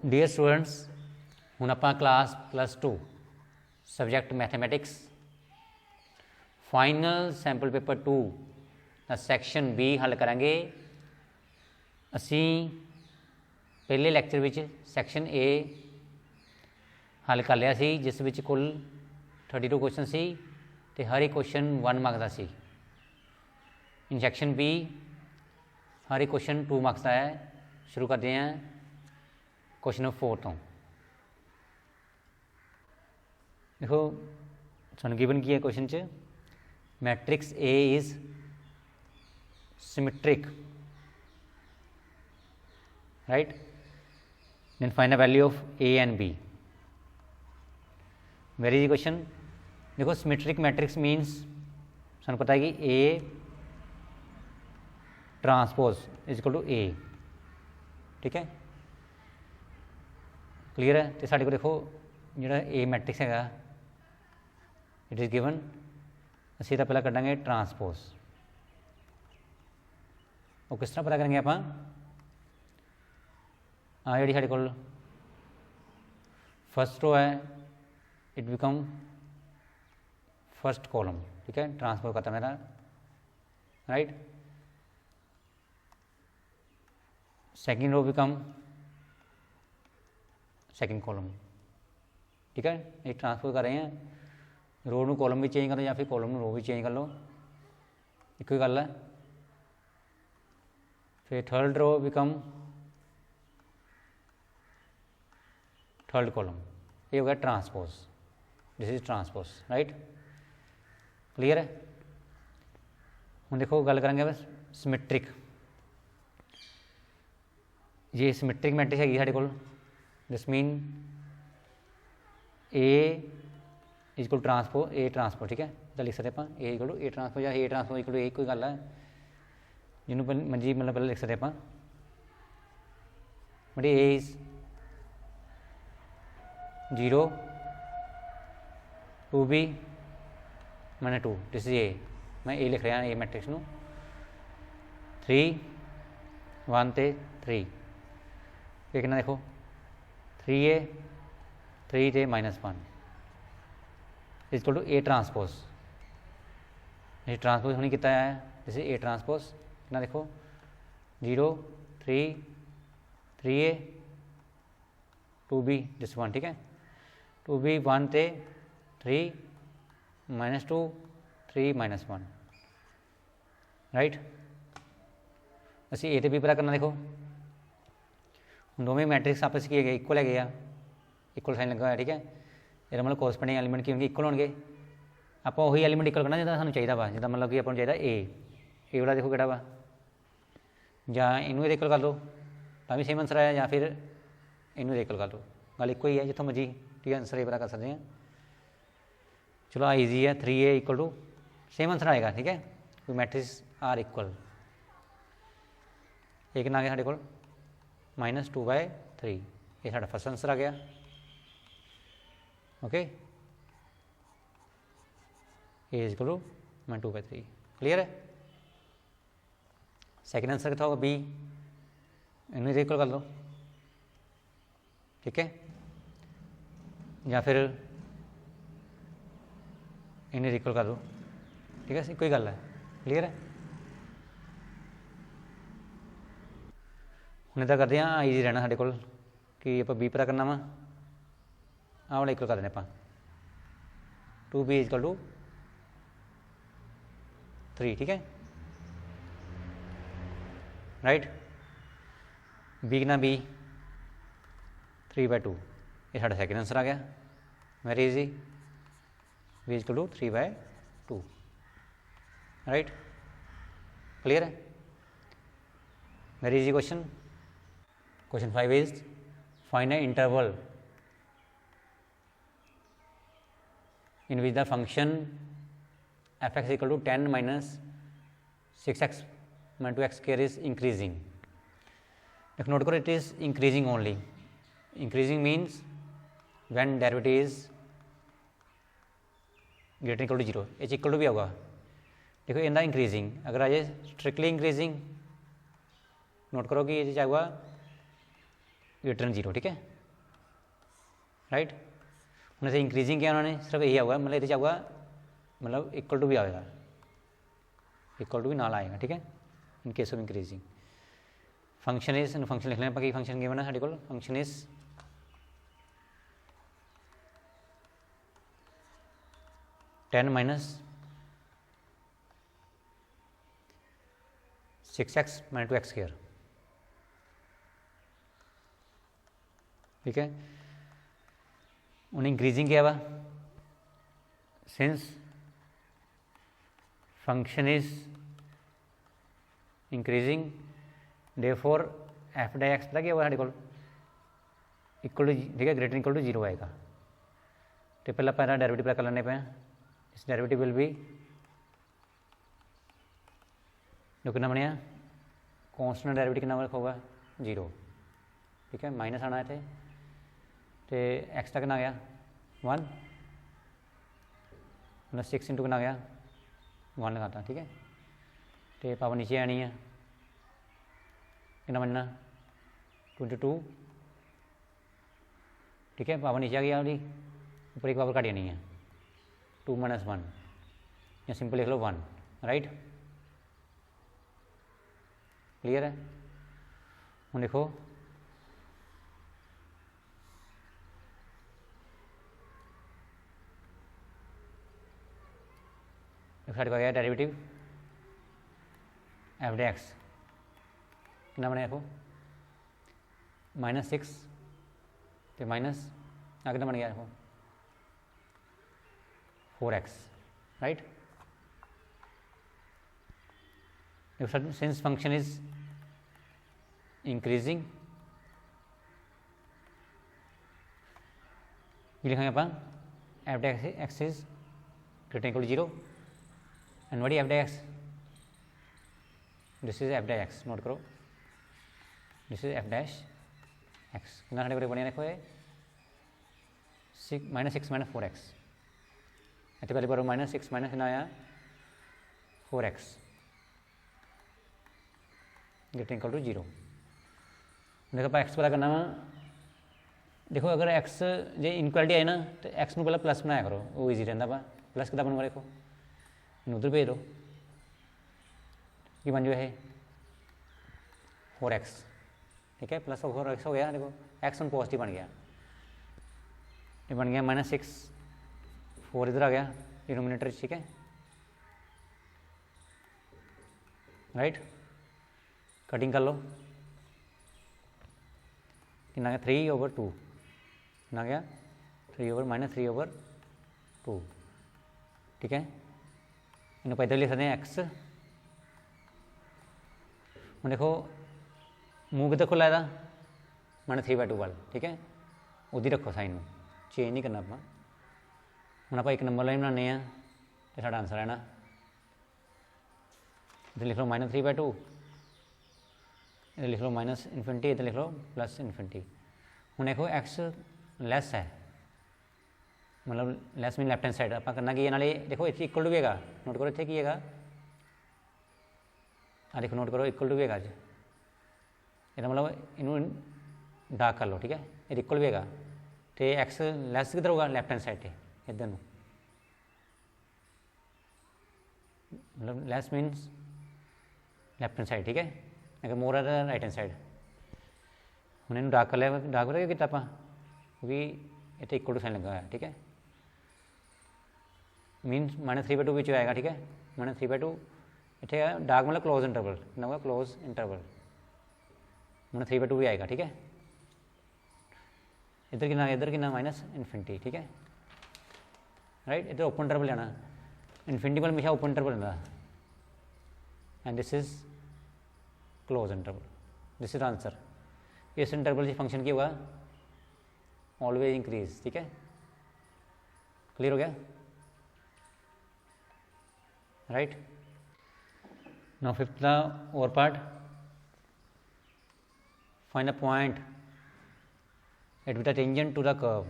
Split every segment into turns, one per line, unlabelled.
Dear students, ਹੁਣ ਆਪਾਂ class +2 subject mathematics final sample paper 2 ਦਾ section B ਹੱਲ ਕਰਾਂਗੇ। ਅਸੀਂ ਪਹਿਲੇ ਲੈਕਚਰ ਵਿੱਚ ਸੈਕਸ਼ਨ A ਹੱਲ ਕਰ ਲਿਆ ਸੀ, ਜਿਸ ਵਿੱਚ ਕੁੱਲ 32 ਕੁਐਸਚਨ ਸੀ ਤੇ ਹਰ ਇੱਕ ਕੁਐਸਚਨ 1 ਮਾਰਕ ਦਾ ਸੀ। ਇਨ ਸੈਕਸ਼ਨ B हर एक क्वेश्चन 2 मार्क्स का है। शुरू करते हैं क्वेश्चन नंबर 4 तो। देखो सानू गिवन की है क्वेश्चन च, matrix A is symmetric, right. Then find the value of A and B। Very easy question. देखो सिमेट्रिक मैट्रिक्स मीन्स सानू पता है कि A transpose is equal to A, ठीक है, क्लीयर है। तो साढ़े को देखो जो A मैट्रिक्स है इट इज़ गिवन, असी तो पहला कटांगे ट्रांसपोज। वो किस तरह पता करेंगे आप, जी साढ़े को फर्स्ट रो है इट बिकम फर्स्ट कॉलम, ठीक है, ट्रांसपोज करता मेरा, right. Second row become second column, ठीक है। ये ट्रांसपोज कर रहे हैं, रो नू कॉलम भी चेंज कर लो या फिर कॉलम नू रो भी चेंज कर लो, एक ही गल है। फिर third row become third column, ये हो गया transpose, this is transpose, right, clear है। हम देखो गल करेंगे बस सिमेट्रिक। ये सिमेट्रिक मैट्रिक्स हैगी साढ़े कोल, this mean A equal transpose A transpose, ठीक है। तो लिख सकते आप A equal to A transpose या A transpose equal to A, कोई गल है जिन्होंने मर्जी मतलब पहले लिख सकते आप। बट A इज 0 2B मैंने 2, दिस इज A, मैं A लिख रहा A मैट्रिक्स नू 3 1 ते 3, ये कितना देखो 3A 3 ते -1 इक्वल टू A ट्रांसपोज। ये ट्रांसपोज होनी कितना है, जैसे A ट्रांसपोज कितना देखो 0 3 3A 2B दिस 1, ठीक है, 2B 1 ते 3 -2 3 -1, राइट। असी A ते B पता करना, देखो दोवें मैट्रिक्स आपस की है इक्वल है, इक्वल साइन लगा हुआ है, ठीक है। ये मतलब कोरस्पोंडिंग एलीमेंट की होंगे इक्वल होंगे, आप वही एलीमेंट इक्वल करना जो सूँ चाहिए वा, जिदा मतलब कि आपको चाहिए A वाला देखो कि या इनू इक्वल कर दो तो भी सेम आंसर आया, या फिर इनू इक्वल कर दो, गल एक ही है जितों मर्जी, ठीक है, आंसर ये पता कर सकते हैं। चलो आ ईजी है, 3A equal to same answer आएगा, ठीक है, कोई मैट्रिक्स आर इक्वल। एक ना आ गया साढ़े को -2/3, ये साढ़ा फर्स्ट आंसर आ गया, okay. A is equal to -2/3, clear है। सेकेंड आंसर कितना होगा B, इन्हें इक्वल कर लो, ठीक है, या फिर इन्हें इक्वल कर दो, ठीक है, कोई गल है, क्लियर है। हम इदा करते हैं ईजी रहना साढ़े को कि आप B पता करना वा, आ वाला इक्वल कर देने आप 2B इक्वल टू 3, ठीक है, राइट। B कितना B 3/2, ये साढ़ा सेकेंड आंसर आ गया, very easy, B equal to 3/2, right, clear है, very easy question. Question 5 is find an interval in which the function f(x) equal to 10 minus 6x minus 2x square is increasing. If note करो, it is increasing only. Increasing means when derivative is greater equal to 0, h equal to भी होगा, देखो in the increasing, अगर आ जाए strictly increasing, note करो कि ये चाहे हुआ ग्रेटर देन 0, ठीक है राइट। ਹੁਣ इसे इंक्रीजिंग किया उन्होंने सिर्फ यही आऊगा, मतलब ये आऊगा मतलब इक्वल टू भी आएगा, इक्वल टू भी नाल आएगा, ठीक है in case of increasing. Function is function लिख लें कि फंक्शन गिवन है साढ़े को, function is ten minus 6x minus 2x square, ठीक है। उन्हें इंक्रीजिंग किया हुआ, since function is increasing therefore f die x पता क्या हुआ साढ़े को इक्वल टू, ठीक है ग्रेटर इक्वल टू 0 आएगा। तो पहला पहला डेरिवेटिव पता कर लेने पे, इस डेरिवेटिव विल बी जो कितना बनया कॉन्स्टेंट डेरिवेटिव कितना होगा 0, ठीक है माइनस आना है तो एक्स तक कितना आ गया 1, मतलब 6 इंटू कितना आ गया 1 लगाता, ठीक है। तो पावर नीचे आनी है कितना बनना 22, ठीक है पावर नीचे आ गया वाली, ऊपर एक पावर काट जानी है 2 माइनस 1, या सिंपल लिख लो 1, राइट क्लियर है। हूँ देखो साढ़े को गया डेरिवेटिव एफ डी एक्स कितना बने देखो -6 तो माइनस आ कितना बन गया देखो 4x, right. Since function is increasing ये लिखेंगे अपन F D X is greater equal to 0 and what is F D X, this is F D X, note करो this is F dash X कितना साढ़े को बढ़िया देखो ये -6 माइनस 4x, इतने पहले बार -6 माइनस कितना आया 4x ग्रेटर इक्वल टू 0। देखो आप एक्स पता करना वा, देखो अगर एक्स जो इनक्वालिटी आई ना तो एक्स में पहले प्लस बनाया करो, वो ईजी रहता पा, प्लस कितना बनूगा देखो उधर भेज दो कि बन जो है 4x, ठीक है प्लस 4x हो गया, देखो एक्स वन पॉजिटिव बन गया, ये बन गया -6 4 इधर आ गया डिनोमिनेटर, ठीक है राइट। कटिंग कर लो कितना गया 3/2 कितना गया 3/-3/2, ठीक है इन्हें पैदल लिख सकते हैं एक्स। हूँ देखो मूँह कितना खुला था -3/2 वाल, ठीक है उदी रखो साइन में, चेंज नहीं करना अपना। हूँ आप एक नंबर लाइन बनाने तो साढ़ा आंसर आना, इधर लिख लो -3/2, इधर लिख लो -∞, इधर लिख लो +∞। हूँ देखो एक्स लैस है, मतलब lace mean left hand side आप करना कि नाले देखो इतनी इक्वल टू भी है, नोट करो इतने की है देखो नोट करो इक्वल टू भी है, ये मतलब इन्हों डार्क कर लो, ठीक है ये इक्वल भी है तो एक्स लैस किधर होगा लैफ्ट हैंड साइड इधर, मतलब लैस मीनस लैफ्ट हैंड साइड, ठीक है अगर मोर है राइट हैंड साइड। हूँ इन डार्क कर लिया, डार्क पता क्या किया क्योंकि इतने इक्वल टू साइन लगा है, ठीक है मीनस -3/2 भी आएगा, ठीक है -3/2 इतने डार्क मतलब क्लोज इंटरवल कितना होगा क्लोज इंटरवल -3/2 भी आएगा, ठीक है इधर कितना इधर कितना -∞, ठीक है राइट। इधर ओपन इंटरवल लेना, इन्फिनिटी वाला हमेशा ओपन इंटरवल लेना and this is close interval, this is answer. इस इंटरवल से फंक्शन की होगा ऑलवेज इंक्रीज, ठीक है क्लियर हो गया राइट। नाउ फिफ्थ और part, find a point at with a tangent to the curve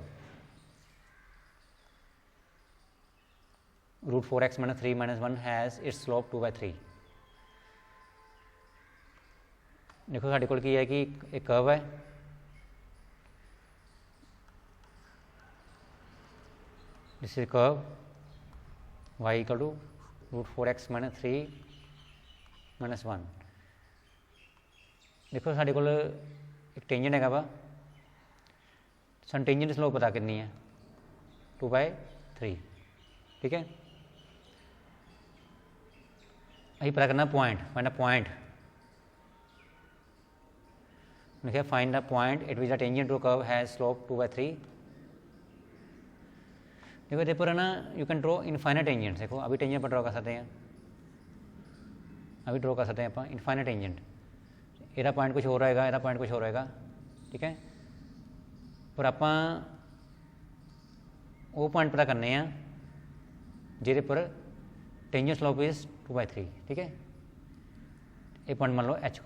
√4x - 3 - 1 has its slope 2/3। देखो साढ़े कोल की है कि एक कर्व है this is curve y equal to √4x minus 3 minus 1। देखो साढ़े को एक टेंजेंट है वा, सन टेंजेंट स्लोप पता कितनी है 2/3, ठीक है। अभी पता करना पॉइंट, फाइंड लिखा find the point at which the tangent to curve has slope 2/3। देखो इधर पर ना you can draw infinite tangent. देखो अभी टेंजेंट पर ड्रॉ कर सकते हैं, अभी ड्रॉ कर सकते हैं आप इनफाइनाइट टेंजेंट। ਇਹਦਾ पॉइंट कुछ हो रहेगा, ਇਹਦਾ पॉइंट कुछ हो रहेगा, ठीक है। पर आप वो पॉइंट पता करने हैं जिहदे पर टेंजेंट स्लोप इज 2/3, ठीक है। ये पॉइंट मान लो H,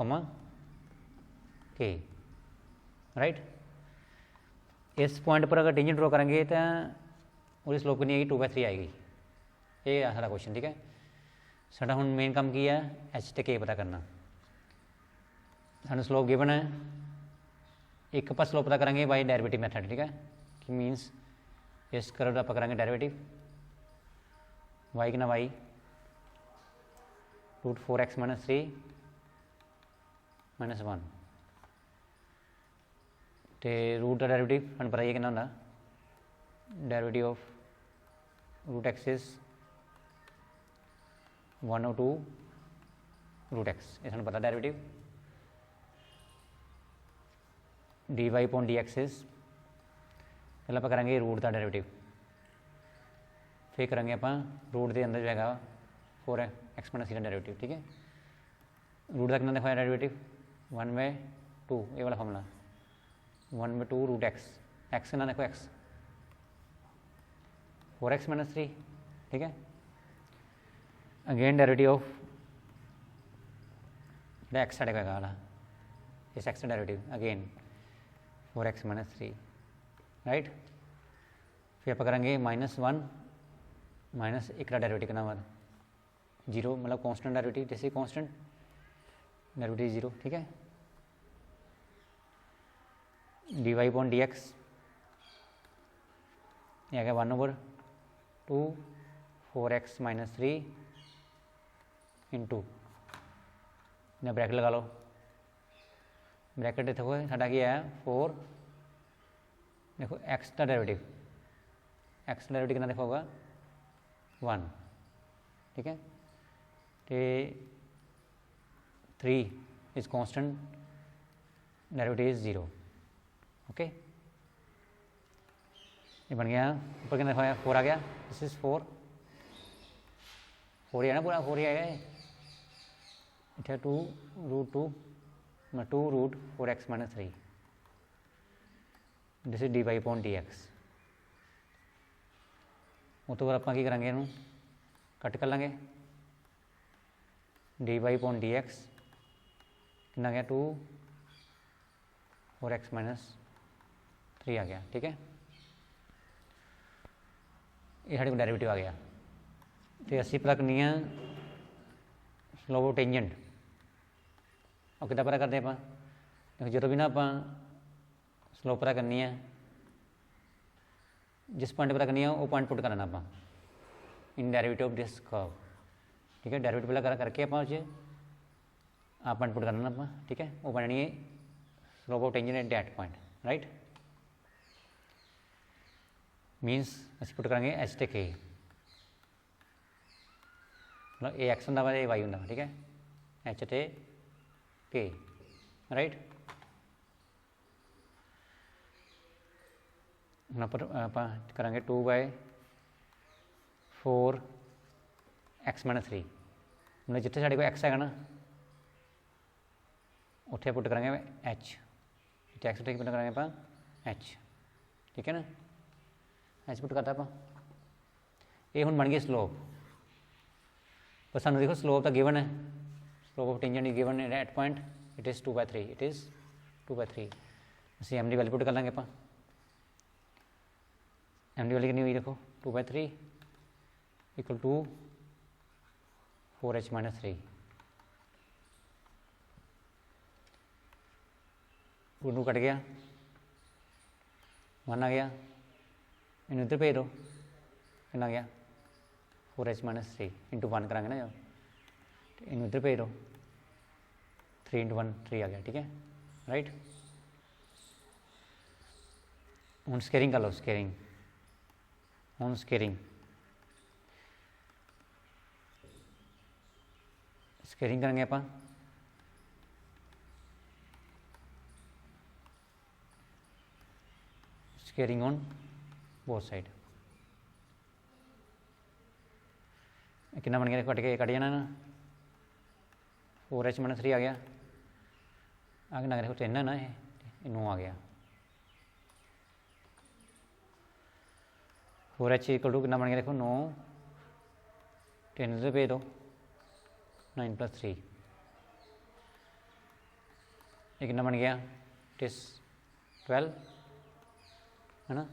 K, राइट। इस पॉइंट पर अगर टेंजेंट ड्रॉ करेंगे तो उसकी स्लोप कितनी आएगी 2/3 आएगी। ये है सारा क्वेश्चन, ठीक है। साडा हुण मेन काम की है H ते K पता करना। सानू स्लोप गिवन है, एक आप स्लोप पता करेंगे बाय डेरिवेटिव मैथड, ठीक है। कि मीनस इस कर्व आप करेंगे डेरिवेटिव y कितना y √4x माइनस 3 माइनस 1 तो रूट का डेरिवेटिव हम पता ही कितना होंदा, derivative of √x is 1/2 √x, ये सानू पता डेरिवेटिव। dy/dx इज पहले आप करेंगे रूट का डेरिवेटिव, फिर करेंगे आप रूट के अंदर जो है 4x माइनस 3 का डेरिवेटिव, ठीक है। रूट का कितना देखो डेरिवेटिव 1/2, ये वाला फॉर्मूला 1/2 √x, x कितना देखो x 4x माइनस 3, ठीक है। अगेन डेरिवेटिव ऑफ x साढ़े का वाला इस x का derivative again 4x minus 3, right. फिर आप करेंगे -1 माइनस एक का डेरिवेटिव कितना बाद 0, मतलब कांस्टेंट डेरिवेटिव, जैसे कांस्टेंट डेरिवेटिव 0, ठीक है। dy/dx ये आ गया 1/2 4x माइनस 3 इंटू ब्रैकेट लगा लो, ब्रैकेट देखो साडा की है 4, देखो x का डेरिवेटिव, x का डेरिवेटिव कितना देखो होगा 1, ठीक है। तो 3 is constant, derivative is 0, okay. ये बन गया, ऊपर कितना देखो 4 आ गया, दिस इज 4 ही है ना, पूरा 4 ही आएगा। इतना 2√4x minus 3, this is dy/dx। उस तो बाद आप की करेंगे इनू कट कर लेंगे, dy/dx कितना गया 2/4x माइनस 3 आ गया, ठीक है। ये साढ़े को डेरिवेटिव आ गया। तो असी पता करनी है स्लोप ऑफ टेंजेंट, और कितना पता करते हैं देखो जो भी ना आप स्लोप पता करनी है, जिस पॉइंट पता करनी है वो पॉइंट पुट करना आप इन डेरिवेटिव ऑफ दिस कर्व, ठीक है। डेरिवेटिव पहला करके आप पॉइंट पुट करना आप, ठीक है। वो बननी है slope of tangent at that point, right. मीनस असी पुट करेंगे एच ते के, मतलब ए एक्स होंदा वा ए वाई होंदा, ठीक है। एच ते के, राइट। आप करेंगे 2/4x माइनस 3, मतलब जिथे साढ़े को x है ना उत्थे पुट करेंगे h, तो x पुट करेंगे आप h, ठीक है ना। h पुट करता आप, ये हुण बन गई स्लोप। पर सानू देखो स्लोप तो गिवन है, slope of tangent is given at point it is 2/3, it is 2/3। असीं एम दी वैल्यू पुट कर लेंगे आप, एम डी वैल्यू कितनी हुई देखो 2/3 equal to 4h minus 3, 2 cut गया 1 आ गया, इन इधर भेज दो कितना आ गया 4h - 3 इंटू 1 करांगे ना, जब इन इधर भेज दो, 3 इंटू 1 3 आ गया, ठीक है राइट। हूँ स्केयरिंग कर लो, स्केयरिंग, हूँ स्केयरिंग स्केयरिंग करेंगे आप, स्केयरिंग ऑन बोथ साइड, कितना बन गया, कट जाना ना, 4h - 3 आ गया, आगे ना देखो 3 है ना, ये 9 आ गया, 4h = कितना बन गया, देखो 9, 3 से भेज दो, 9 + 3, ये कितना बन गया, 12 है ना।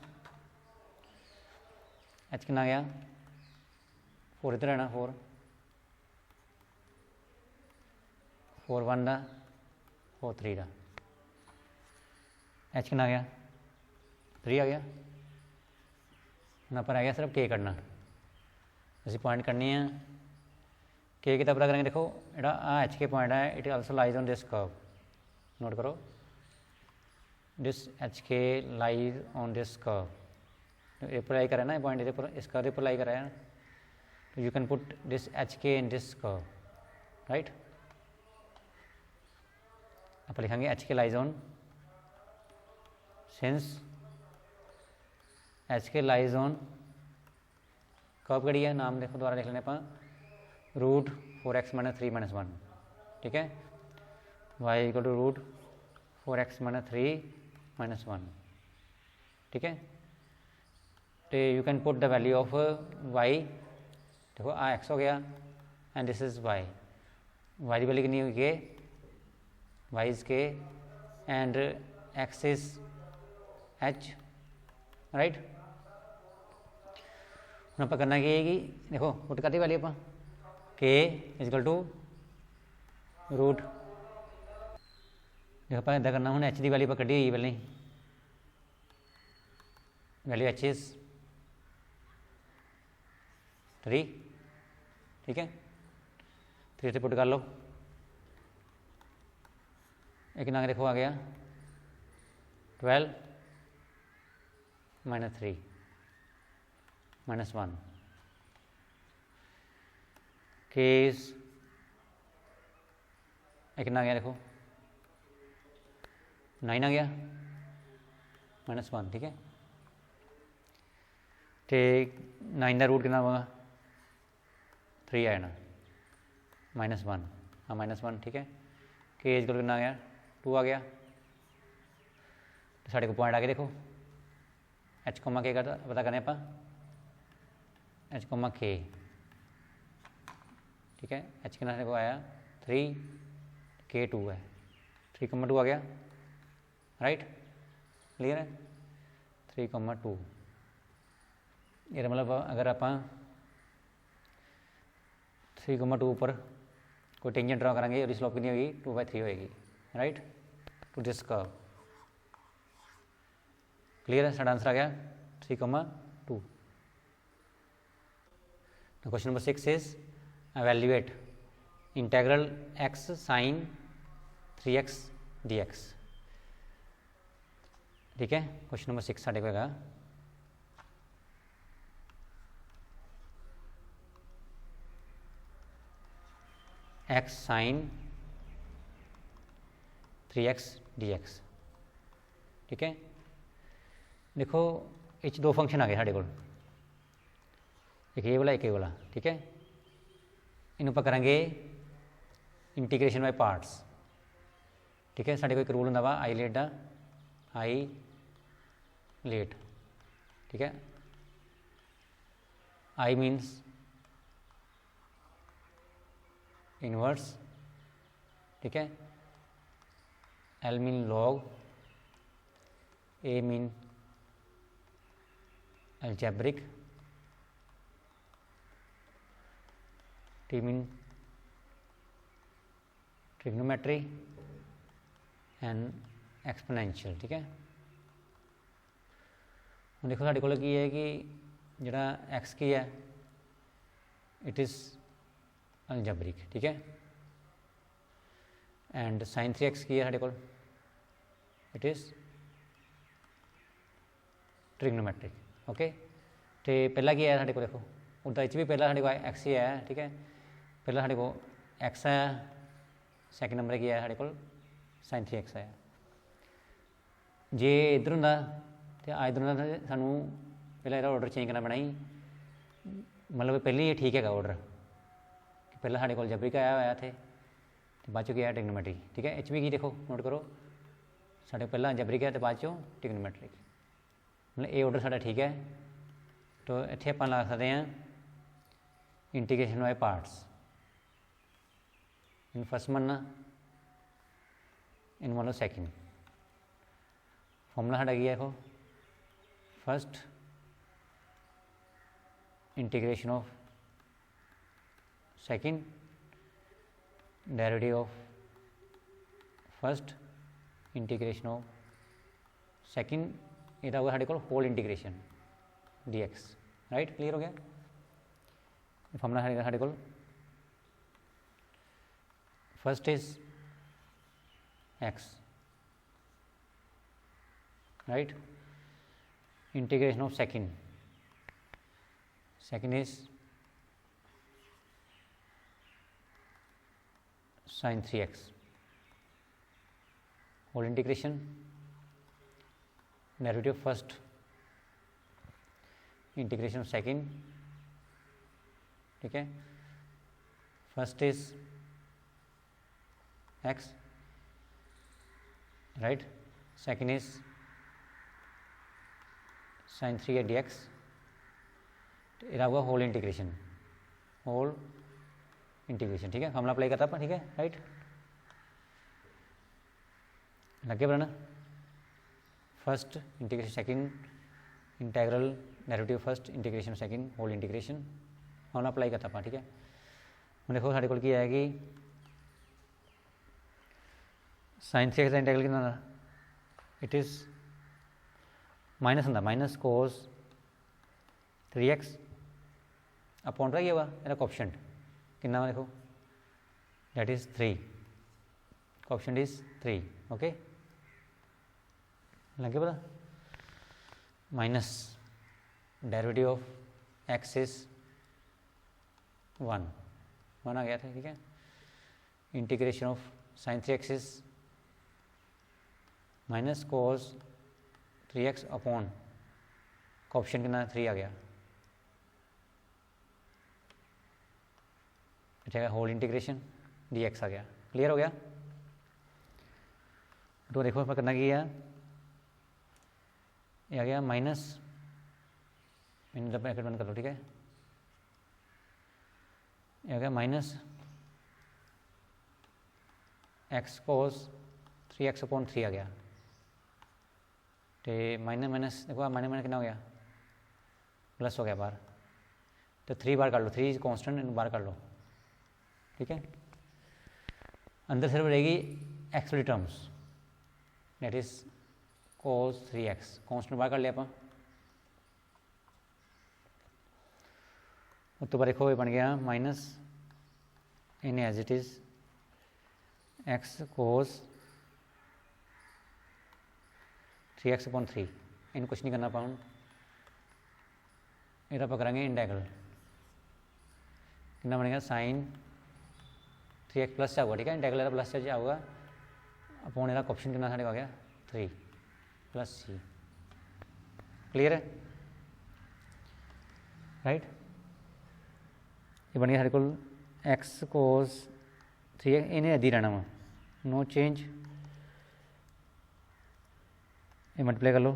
h कितना गया, 4 इधर है ना, 4 1 का 4 3 का, h कितना गया 3 आ गया। हूँ पर आ गया सिर्फ के कढ़ना, असी पॉइंट करनी है, के कितना पता करेंगे, देखो जो एच के पॉइंट है it also lies on this curve, note करो दिस एच के लाइज ऑन दिस कर्व, ये पर लाई करा है ना पॉइंट, इधर पर इस कर्व पर लाई करा है, तो you can put this H के इन दिस कर्व राइट। आप लिखेंगे एच के लाइज ऑन, सिंस एच के लाइज ऑन कर्व कड़ी है, नाम देखो दोबारा लिख लेने आप, √4x - 3 - 1, ठीक है, y = √4x - 3 - 1, ठीक है। तो you can put the value of y, देखो आ x हो गया and this is y, y की वैल्यू कितनी हुई के, y इज के and x is h right. हम आप करना कि देखो पुट करती वैल्यू आप के = रूट, देखो आप इदा करना, हूँ एच की वैल्यू आप कढ़ी हुई पहले, वैल्यू एच इज 3, ठीक है, 3 से पुट कर लो, एक ना देखो आ गया 12 - 3 - 1, केस कितना आ गया, देखो 9 आ गया -1, ठीक है, तो 9 का रूट कितना होगा 3 आया ना, -1, हाँ -1, ठीक है, के = कितना आ गया 2 आ गया, तो साढ़े को पॉइंट आ गया, देखो h के का पता करें आप, h के, ठीक है, h कितना देखो आया 3, के 2 है, 3,2 आ गया राइट, क्लियर है, 3,2, ये मतलब अगर आप 3,2 पर कोई टेंजेंट ड्रॉ करेंगे और स्लोप कितनी होगी 2/3 होगी right, to this curve, clear है, साढ़ा आंसर आ गया 3,2। Question number 6 is evaluate integral x sin 3x dx, ठीक है। क्वेश्चन नंबर 6 साढ़े को है x sin 3x dx, ठीक है। देखो इस दो फंक्शन आ गए साढ़े को, एक ये वाला एक ये वाला, ठीक है, इन्हों पर करेंगे इंटीग्रेशन बाय पार्ट्स, ठीक है। साढ़े को एक रूल होंगे वा आई लेट, ठीक है, आई मीन्स इनवर्स, ठीक है, L mean log, A mean algebraic, T mean trigonometry and exponential, ठीक है। देखो साढ़े को की है कि ਜਿਹੜਾ एक्स की है इट इज़ अलजबरिक, ठीक है। एंड sin 3x की है साढ़े कोल, इट इज़ ट्रिग्नोमैट्रिक, ओके। तो पहला की है साढ़े को, देखो उदा भी पहला साढ़े को एक्स ही है, ठीक है। पहला साढ़े को एक्स है, सैकेंड नंबर की है साढ़े को sin 3x है। जे इधर होंदा तो आ इधर होंदा सानू पहला ਇਹਦਾ ऑर्डर चेंज करना पैना ही, मतलब पहले ही ठीक है ऑर्डर, पहला साढ़े को जबरिक आया हुआ थे तो बाद चो क्या है ट्रिग्नोमैट्रिक, ठीक है। एच बी की देखो नोट करो, साढ़े पहला जबरिक है तो बाद चो ट्रिग्नोमैट्रिक, मतलब ये ऑर्डर साढ़ा ठीक है। तो इतने आप ला सकते हैं integration by parts, in first मनना इन मान लो सैकेंड। फॉर्मूला साढ़ा की है, देखो first integration of second derivative of first integration of second, ये होगा साढ़े को whole integration d x, right. Clear हो गया। फॉर्मूला है साढ़े को first is x, right. Integration of second, second is sin 3x, whole integration derivative first integration of second, ठीक है। First is x, right. Second is sin 3 dx, ये होगा whole integration, whole integration, ठीक है। Formula apply करता, ठीक है, right. लगे पड़ा ना। First integration second integral derivative first integration second whole integration, formula apply करता, ठीक है। हम देखो साढ़े को है कि sin 3x का इंटेग्रल कितना, इट इज़ माइनस होंगे माइनस कोस 3x अपॉन रही होगा मेरा कोएफिशिएंट कितना, देखो that is 3, coefficient is 3, okay. लगे पता, minus derivative of x is 1 आ गया था, ठीक है। Integration of sin 3x is minus cos 3x upon coefficient कितना 3 आ गया, अच्छा होल इंटीग्रेशन dx आ गया। क्लियर हो गया। तो देखो इसमें करना क्या है, ये आ गया माइनस, मैंने ब्रैकेट बंद कर लो, ठीक है। ये आ गया minus x cos 3x upon 3 आ गया, तो माइनस माइनस देखो माइनस माइनस कितना हो गया, प्लस हो गया बाहर, तो 3 बार कर लो, 3 कॉन्स्टेंट इन बार कर लो, ठीक है। अंदर सिर्फ रहेगी एक्स वाली terms, that is cos 3x, constant बाहर कर लिया आप। उस तो बाद देखो ये बन गया माइनस इन as it is x cos 3x upon 3, इन कुछ नहीं करना पाऊँ, इधर आप करेंगे इंटेग्रल, कितना बनेगा sin 3x प्लस से होगा, ठीक है। इंटेग्रल प्लस से होगा अपॉन इधर ऑप्शन कितना साढ़े आ गया 3 प्लस c, क्लियर है, राइट। ये बन गया साढ़े को x कोस 3x, इन्हें अद्धी रहना वा, नो चेंज, ये मल्टीप्लाई कर लो,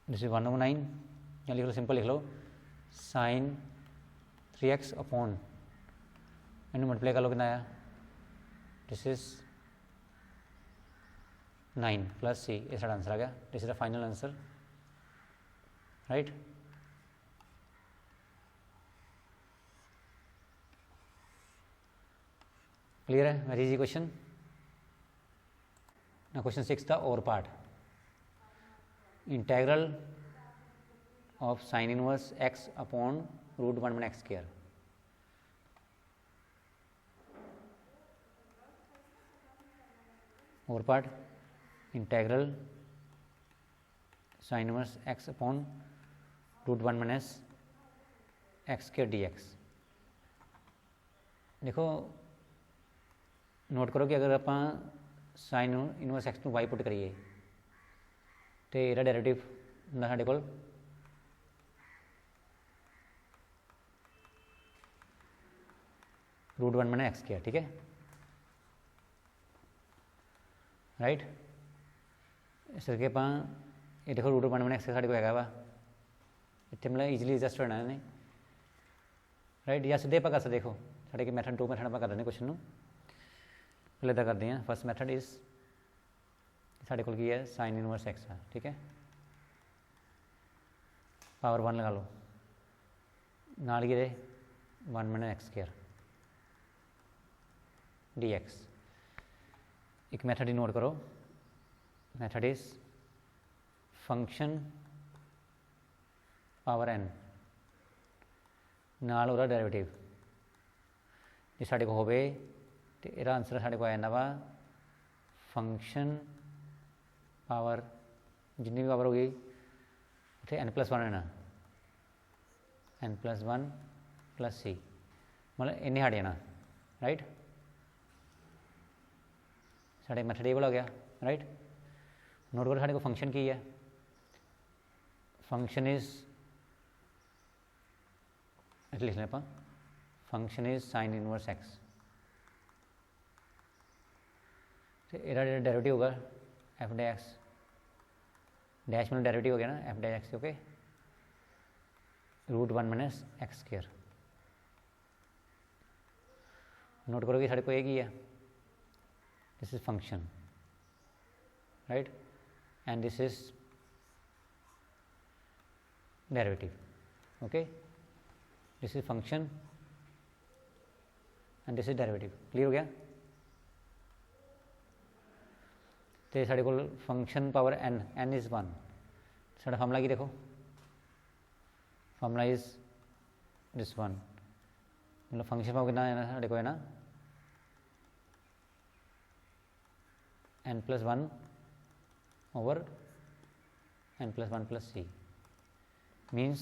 दिस इज 1/9, या लिख लो सिंपल लिख लो sin 3x अपॉन, इन्हें मल्टीप्लाई कर लो कितना आया, दिस इज 9 प्लस c, ये सारा आंसर आ गया, this is the final answer, right. Clear है, very easy question. Now question 6, the or part, integral of sine inverse X upon root 1 minus x square. और part integral sine inverse X upon root 1 minus x square D X. देखो note करो कि अगर आप sine inverse X Y put करिए तो यदा derivative ਹੁੰਦਾ ਸਾਡੇ ਕੋਲ रूट 1 माइनस एक्स स्क्वायर। ठीक है राइट। इस करके ਆਪਾਂ ਇਹ देखो रूट 1 माइनस एक्स ਸਾਡੇ ਕੋਲ ਹੈਗਾ ਵਾ ਇੱਥੇ मतलब ਈਜ਼ੀਲੀ ਐਡਜਸਟ ਹੋਣਾ ਇਹਨੇ ਰਾइट। ਜਾਂ ਸਿੱਧੇ ਆਪਾਂ ਕਰ ਸਕਦੇ ਦੇਖੋ ਸਾਡੇ ਕੇ ਮੈਥਡ 2 ਮੈਥਡ ਆਪਾਂ ਕਰ ਦਿੰਦੇ ਕੁਐਸਚਨ ਨੂੰ। ਪਹਿਲੇ ਤਾਂ ਕਰਦੇ ਹਾਂ ਫਸਟ ਮੈਥਡ ਇਜ਼ ਸਾਡੇ ਕੋਲ ਕੀ ਹੈ ਸਾइन इनवर्स एक्स है। ठीक है पावर 1 लगा लो नाल ये 1 minus x square D x. एक मैथड ही नोट करो method is function power n नाल ਉਹਦਾ डेरिवेटिव ਜੇ ਸਾਡੇ ਕੋਲ ਹੋਵੇ ਤੇ ਇਹਦਾ ਆਨਸਰ ਸਾਡੇ ਕੋਲ ਆ ਜਾਂਦਾ ਵਾ फंक्शन पावर जितनी भी पावर होगी ਉੱਥੇ n+1 है ना n+1 + c मतलब इन्ने हट जाना राइट। साढ़े मैथड टेबल हो गया राइट। नोट करो साढ़े को फंक्शन की है फंक्शन इज लिख लें आप function is sine inverse x. तो ਇਹਦਾ ਜਿਹੜਾ डेरिवेटिव होगा f डैश डैश में डेरिवेटिव हो गया ना f dash x. Okay root 1 minus x square. Note करो कि साढ़े को एक ही है this is function right and this is derivative. Okay this is function and this is derivative. Clear हो गया। तो साढ़े को फंक्शन पावर n इज़ 1 साढ़ा फार्मूला की देखो फार्मूला इज दिस 1 मतलब फंक्शन पावर कितना है ना साढ़े को है ना n+1 over n+1 + c means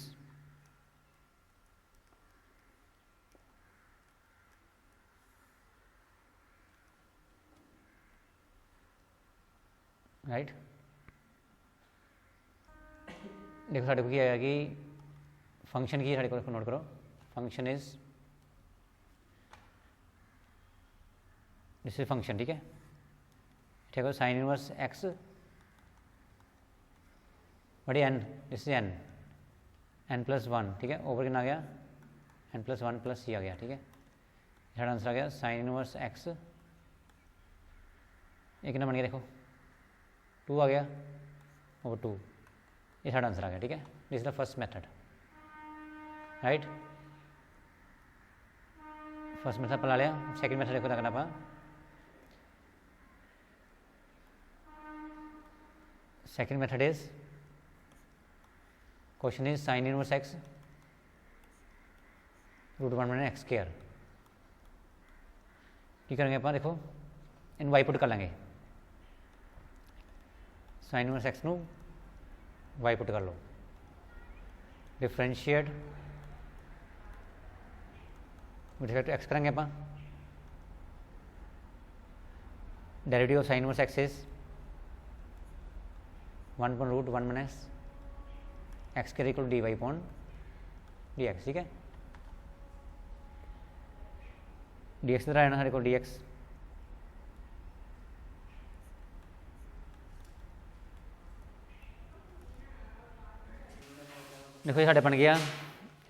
right. देखो साढ़े को क्या आया कि फंक्शन की साढ़े को नोट करो function is this is function. ठीक है ठीक है साइन इनवर्स एक्स बड़ी n दिस इज n+1 ठीक है ओवर कितना आ गया n+1 + c आ गया। ठीक है साढ़ा आंसर आ गया साइन इनवर्स एक्स एक कितना बन गया देखो 2 आ गया ओवर 2 ये साढ़ा आंसर आ गया। ठीक है this is the first method right. First method पढ़ा लिया। सेकंड मेथड देखो करना पा second method is question is sine inverse X root 1 minus x square. की करेंगे अपन देखो इन वाई पुट कर लेंगे साइन इनवर्स एक्स नू वाई पुट कर लो differentiate with respect to X करेंगे अपन derivative of sine inverse X is 1/√1 minus x square equal dy अपॉन dx। ठीक है dx इधर आया ना हमारे को dx देखो ये साढ़े बन गया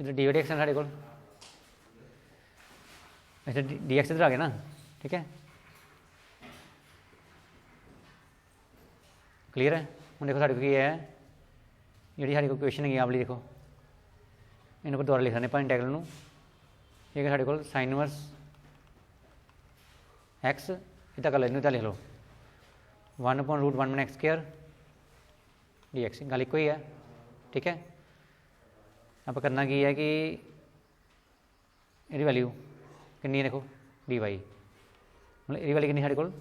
इधर डी एक्स है साढ़े को इधर डी एक्स इधर आ गया ना। ठीक है क्लियर है। हम देखो साढ़े को ये है जी साढ़े को क्वेश्चन है आवली देखो इन पर दोबारा लिख रहे हैं इंटैगरल नू। ठीक है साढ़े को साइन इनवर्स एक्स इतना कर लो इतना लिख लो 1/√1 minus x square D x गल एक ही है। ठीक है आप करना की है कि ये वैल्यू कितनी है, देखो dy, मतलब ये वैल्यू कितनी साढ़े कोल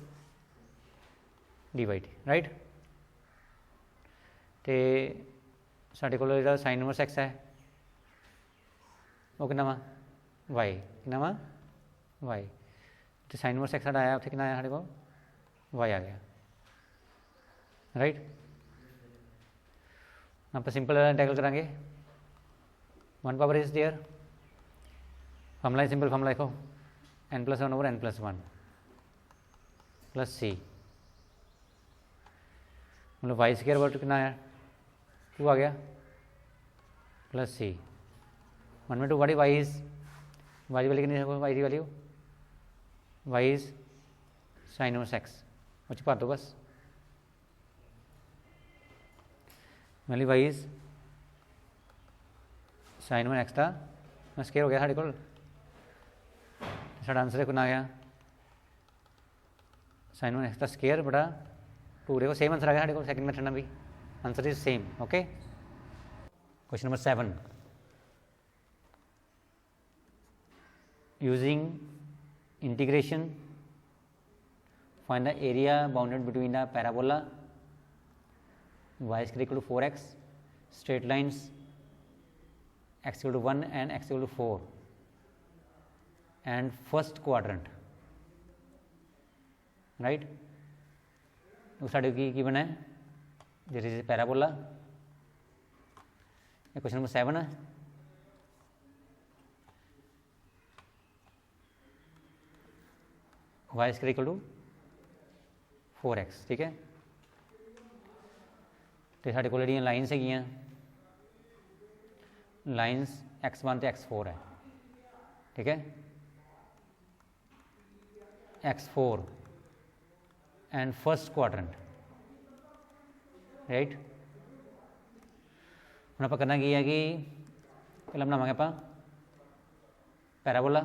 dy टी, राइट। तो साढ़े कोल जो साइन इनवर्स x है वो कितना वा y, कितना वा y, तो साइन इनवर्स x साढ़ा आया उत्थे कितना आया साढ़े कोल y आ गया, राइट। आप सिंपल इंटीग्रल करांगे, 1 power is there, formula simple formula लिखो n+1 over n+1 plus c, मतलब वाई स्क्वायर वर्ट कितना आया 2 आ गया प्लस c, 1 में 2 वाली वाई इज वाई वाली कितनी है, वाई की value y is sine inverse x, वो भर दो बस, मतलब y is sine inverse x का स्क्वायर हो गया साढ़े कोल, साढ़ा आंसर कितना आ गया साइन इनवर्स x का स्क्वायर बड़ा 2, देखो सेम आंसर आ गया साढ़े कोल सेकंड मेथड में भी, answer is same, okay. Question number 7, using integration find the area bounded between the parabola y is equal to 4x, straight lines x equal to 1 and x equal to 4 and first quadrant, right। तो साढ़े की बना है this is parabola, question number 7 है, y is equal to 4x, ठीक है। तो साढ़े को लाइन्स है लाइन्स x1 तो x4 है, ठीक है, x4 and first quadrant, right. हम आप करना की है कि पहले बनावांगे आप पैराबोला,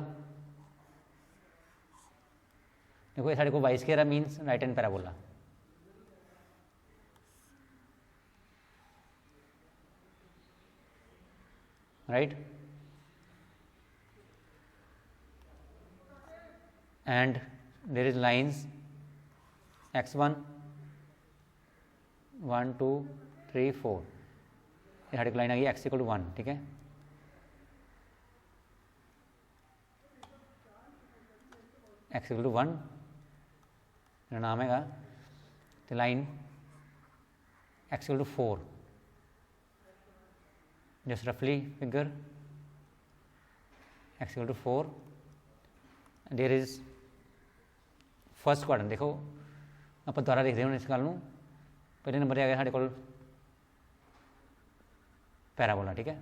देखो ये साढ़े को y square means right hand parabola, right, and there is lines x1 1 2 3 4, ये साढ़े को लाइन आ गई x इक्वल टू 1, ठीक है, x इक्वल टू 1 मेरा नाम है, तो line x equal to 4, just roughly figure x equal to 4, there is first quadrant, देखो आप दोबारा देखते हो इस गल नूं, पहले नंबर आ गया साढ़े कोल पैराबोला, ठीक है,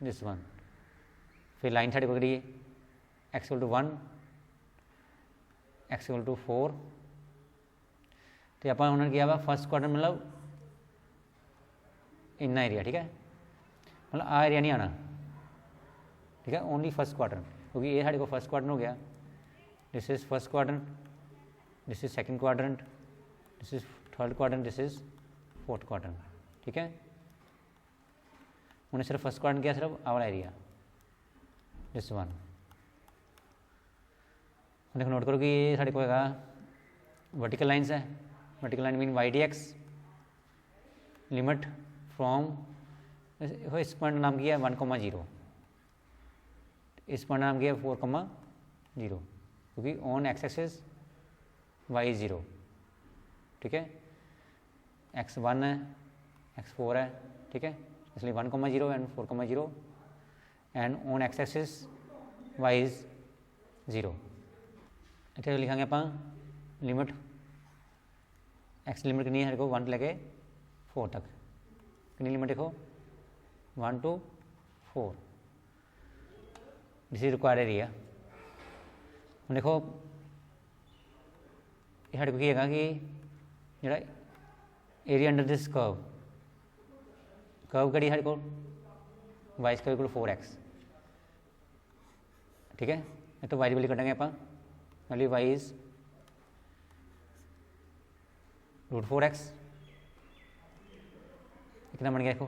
दिस वन, फिर लाइन साढ़े कोल किहड़ी है x equal to 1 x equal to 4, तो आप उन्होंने किया वा फर्स्ट क्वाड्रेंट मतलब इन्ना एरिया, ठीक है, मतलब आ एरिया नहीं आना, ठीक है, ओनली फर्स्ट क्वाड्रेंट, क्योंकि ये साढ़े को फर्स्ट क्वाड्रेंट हो गया, this is first quadrant, this is second quadrant, this is third quadrant, this is fourth quadrant, ठीक है। उन्हें सिर्फ फर्स्ट क्वाड्रेंट किया सिर्फ आवर एरिया दिस वन, देखो नोट करो कि ये साढ़े को है वर्टिकल लाइन्स है, vertical line mean y d x, limit from, इस पॉइंट नाम किया 1,0, इस पॉइंट नाम किया 4,0, क्योंकि on x axis y is 0, ठीक है, x1 है x4 है, ठीक है, इसलिए 1,0 and 4,0 and on x axis y is 0, इतने लिखांगे आप लिमिट एक्स लिमिट कितनी है, 1 लेके 4 तक, कितनी लिमिट देखो 1 to 4, this is required area. हम देखो ये साढ़े को की है कि जो area under this curve, curve कड़ी साढ़े को वाई स्क्वायर इक्वल 4x, ठीक है, ये तो वाई की वैल्यू कटेंगे आप, वैल्यू वाई इज √4x, कितना बन गया देखो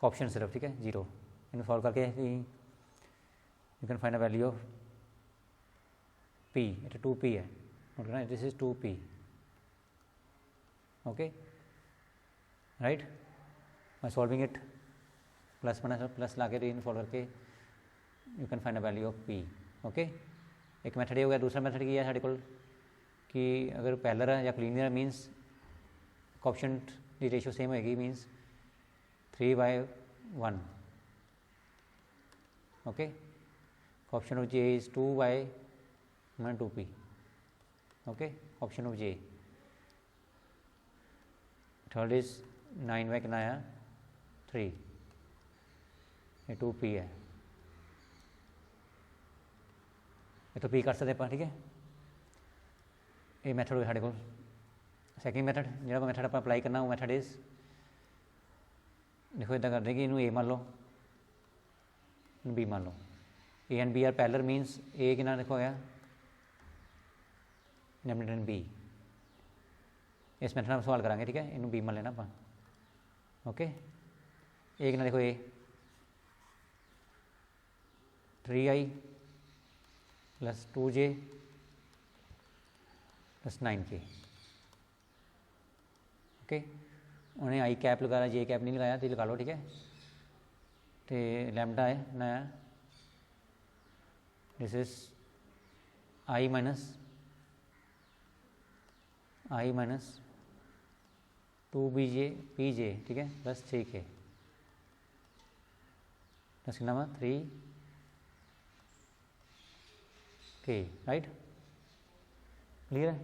ऑप्शन सिर्फ, ठीक है, 0। इन सॉल्व करके you can find a value of P, it 2p है, नोट करना, this is 2p, okay, right. By solving it plus बना प्लस ला के इन सॉल्व करके you can find a value of P, okay. एक मैथड ये हो गया। दूसरा मैथड की है साढ़े को कि अगर पैरेलल है या लीनियर मीनस कोएफिशिएंट की रेशियो सेम होएगी, मीनस 3/1, okay. Coefficient of j is 2/2p, okay, option of j। Third is 9 कितना आया 3, ये 2p है, ये तो p कर सकते हैं, ठीक है। ये मैथड हो साढ़े को। सैकेंड मैथड जो मैथड आप अप्लाई करना वो मैथड इज, देखो इदा कर दें कि इनू ए मान लो, बी मान लो, A and B are parallel means A कितना देखो गया लैम्डा एंड बी। इस मैथड में सवाल करांगे, ठीक है, इनू बी मान लेना आप, ओके। ए कितना देखो ए 3i plus 2j plus 9k, okay. उन्हें आई कैप लगाया, जे कैप नहीं लगाया तो लगा लो, ठीक है। तो लैम्डा है नया, this is I minus 2bj pj, ठीक है, प्लस 3k, प्लस कितना 3k, राइट, क्लियर है।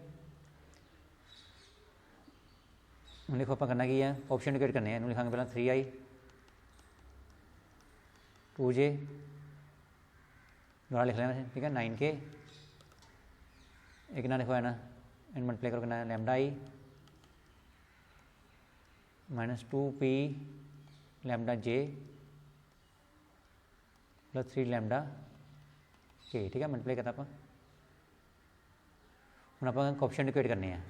देखो आप करना की है, ऑप्शन इंडिकेट करने हैं, लिखांगे पहला 3i 2j दोबारा लिख लेना, ठीक है, 9k, एक ना देखो है ना, इन मल्टीप्लाई करो करना है lambda i minus 2p lambda j plus 3 lambda k, ठीक है, मल्टीप्लाई करना आप। हम आप ऑप्शन इंडिकेट करने हैं,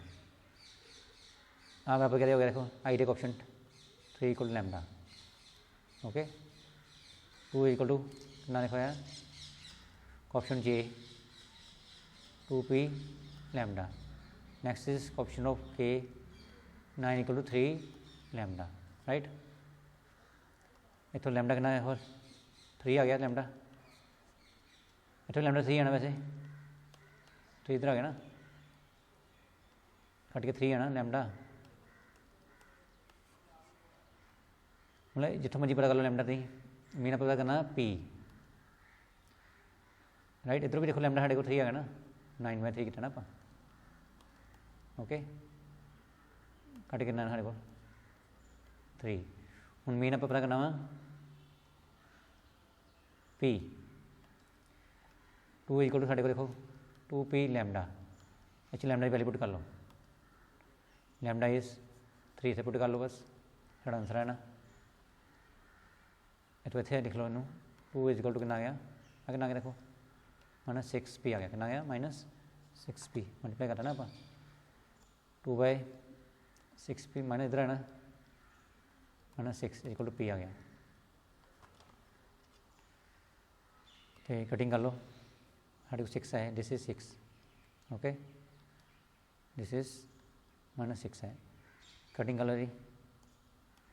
आप यहाँ पर क्या हो गया, देखो I take option 3 equal to lambda, okay, 2 equal to कितना देखो यार option j 2p lambda, next is option of k 9 equal to 3 lambda, right. इतों लैम्डा कितना है और 3 आ गया लैम्डा, इतों लैम्डा 3 आना वैसे, तो इधर आ गया ना, कट के 3 आना लैम्डा, मतलब जितों मर्जी पता कर लो लैम्डा 3, मीना पता करना p, राइट। इधरों भी देखो लैम्डा साढ़े को 3 आ गया ना, 9/3 कितना ना आप, ओके, कट के साढ़े को 3। हूँ मीन आप पता करना वा p 2 इक्वल टू साढ़े को देखो 2p लैम्डा, अच्छी लैम्डा की वैल्यू पुट कर लो, लैम्डा इज 3 से पुट कर लो, बस साढ़ा आंसर है ना। तो इतने लिख लो इनू 2 इज इक्वल टू कितना आ गया, कितना आ गया देखो -6p आ गया, कितना आ गया -6p, मल्टीप्लाई करना ना आप 2/6p माइनस इधर है ना -6 इक्वल टू p आ गया। तो कटिंग कर लो, साढ़े को 6 है, this is 6, okay, this is -6 है, कटिंग कर लो जी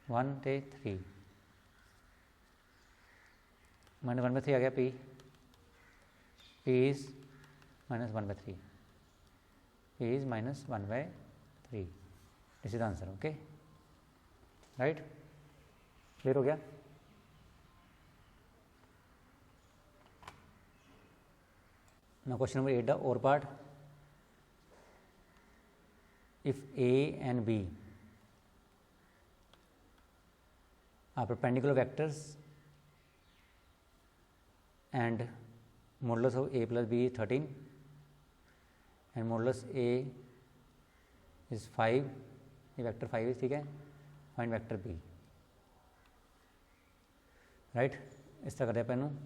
1 से 3, -1/3 आ गया p is -1/3, p is -1/3, this is answer, okay, right, clear हो गया। Now question number 8, the or part, if A and B are perpendicular vectors and modulus of A plus B is 13 and modulus A is 5, ये vector 5 है, ठीक है, find vector B, right. इस तरह करते हैं अपन,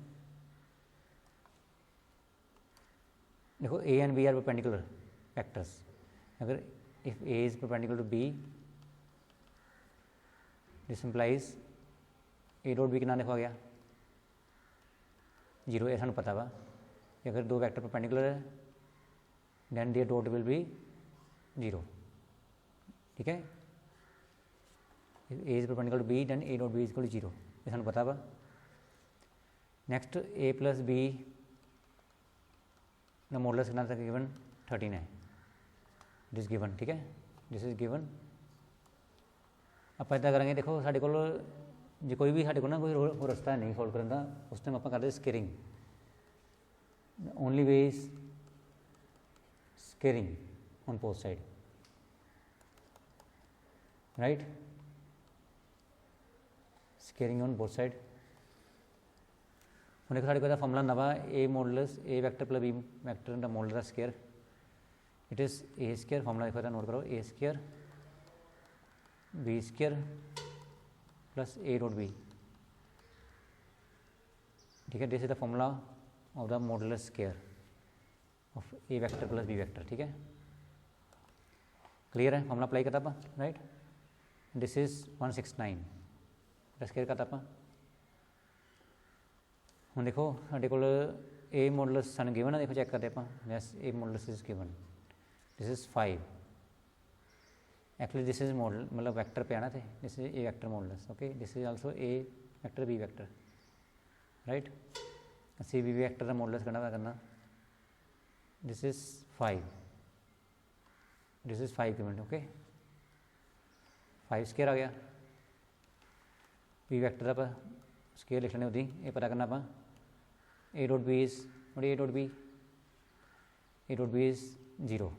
देखो A and B are perpendicular vectors, अगर if A is perpendicular to B, this implies A dot B कितना देखो आ गया 0, ये सानू पता वा कि अगर दो वैक्टर परपेंडिकुलर है then their dot will be 0, ठीक है। A is perpendicular to B then A dot B is equal to 0, ये सानू पता वा। नेक्स्ट ए प्लस बी का मॉडुलस कितना था गिवन 13 है, दिस गिवन, ठीक है, दिस इज गिवन। आप इदा करेंगे, देखो साढ़े को जो कोई भी साढ़े को ना कोई हो रास्ता नहीं सॉल्व करने का, उस टाइम आप करते squaring, only way is squaring on both side, right, squaring on both side. हम देखो साढ़े को फॉर्मूला नवा A modulus A vector plus B vector the modulus square, it is A square, formula देखो नोट करो, A square B square plus A dot B, ठीक है, this is the formula of the modulus square of A vector plus B vector, ठीक है, clear है, formula apply करता आप, right. This is 169 square करता आप। हम देखो साढ़े को ए मॉडुलस सानू गिवन है, देखो चैक करते आप, yes A modulus is given, this is 5, actually this is model मतलब वैक्टर पे आना थे, this is A vector modulus, okay, this is also A vector B vector, right. See B vector का modulus करना, this is 5, this is 5 given, okay, 5 square आ गया। B vector का square लिख लेने होती, ये पता करना आप, ए डॉट बी इज और ए डॉट बी इज 0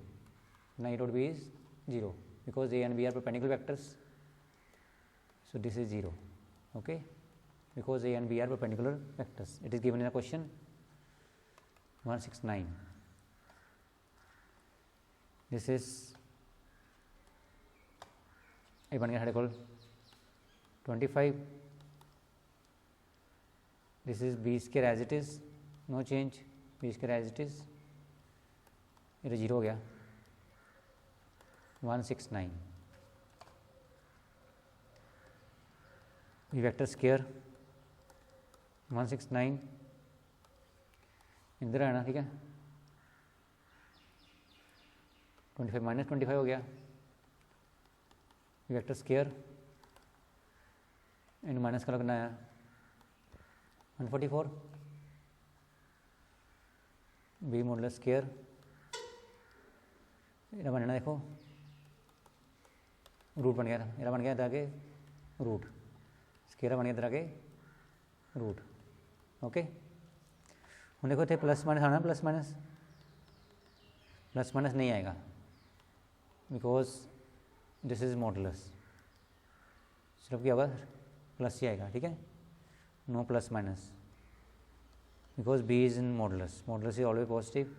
ना, a dot B is 0 because a and b are perpendicular vectors, so this is 0, okay, because a and b are perpendicular vectors, it is given in the question 169, this is ये बन गया साढ़े को 25, this is b square as it is, no change, b square as it is, ये 0 हो गया 169, B vector square 169 इधर आना, ठीक है, 25 माइनस 25 हो गया, बी वैक्टर स्केयर इन माइनस का लगना है 144, बी मॉडुलस स्केयर ये बनना, देखो रूट बन गया था, ये बन गया इधर आगे रूट, स्केयर बन गया इधर आगे रूट, ओके। हम देखो थे प्लस माइनस आना, प्लस माइनस नहीं आएगा बिकॉज दिस इज मॉडुलस, सिर्फ क्या होगा प्लस ही आएगा, ठीक है, no plus minus, because b is in modulus, modulus is always positive.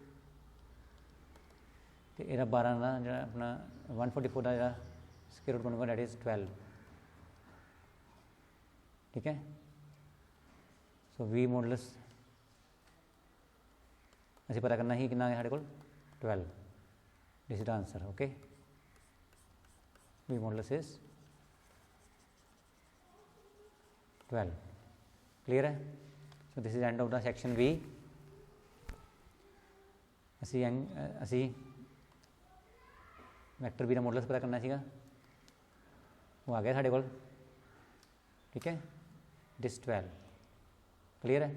तो यह 12 का जो अपना 144 का जो स्केयर रूट बनूगा डैट इज 12, ठीक है। सो वी मॉडुलस असी पता करना ही कितना है साढ़े को 12, this is the answer, okay, वी मॉडुलस इज 12, क्लियर है। So this is end of the section B. असी वैक्टर बी का मॉडुलस पता करना सीगा, वो आ गया साढ़े को, ठीक है, दिस 12, क्लियर है।